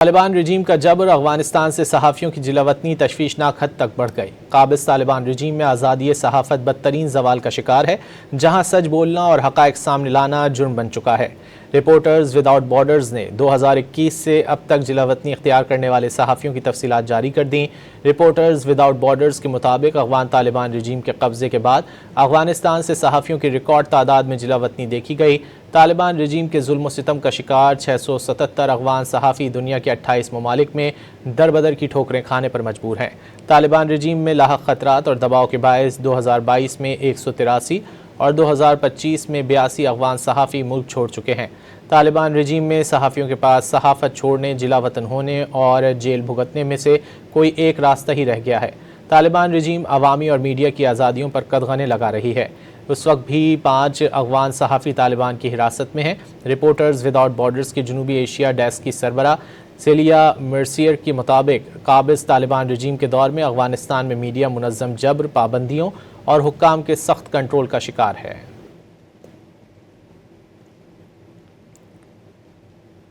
طالبان رجیم کا جبر افغانستان سے صحافیوں کی جلاوطنی تشویشناک حد تک بڑھ گئی۔ قابض طالبان رجیم میں آزادی صحافت بدترین زوال کا شکار ہے، جہاں سچ بولنا اور حقائق سامنے لانا جرم بن چکا ہے۔ رپورٹرز وداؤٹ بارڈرز نے 2021 سے اب تک جلاوطنی اختیار کرنے والے صحافیوں کی تفصیلات جاری کر دیں۔ رپورٹرز وداؤٹ بارڈرز کے مطابق افغان طالبان رجیم کے قبضے کے بعد افغانستان سے صحافیوں کی ریکارڈ تعداد میں جلاوطنی دیکھی گئی۔ طالبان رجیم کے ظلم و ستم کا شکار 677 افغان صحافی دنیا کے 28 ممالک میں در بدر کی ٹھوکریں کھانے پر مجبور ہیں۔ طالبان رجیم میں لاحق خطرات اور دباؤ کے باعث 2022 میں 183 اور 2025 میں 82 افغان صحافی ملک چھوڑ چکے ہیں۔ طالبان رجیم میں صحافیوں کے پاس صحافت چھوڑنے، جلا وطن ہونے اور جیل بھگتنے میں سے کوئی ایک راستہ ہی رہ گیا ہے۔ طالبان رجیم عوامی اور میڈیا کی آزادیوں پر قدغنیں لگا رہی ہے۔ اس وقت بھی 5 افغان صحافی طالبان کی حراست میں ہیں۔ رپورٹرز وداؤٹ بارڈرز کے جنوبی ایشیا ڈیسک کی سربراہ سیلیا مرسیر کے مطابق قابض طالبان رجیم کے دور میں افغانستان میں میڈیا منظم جبر، پابندیوں اور حکام کے سخت کنٹرول کا شکار ہے۔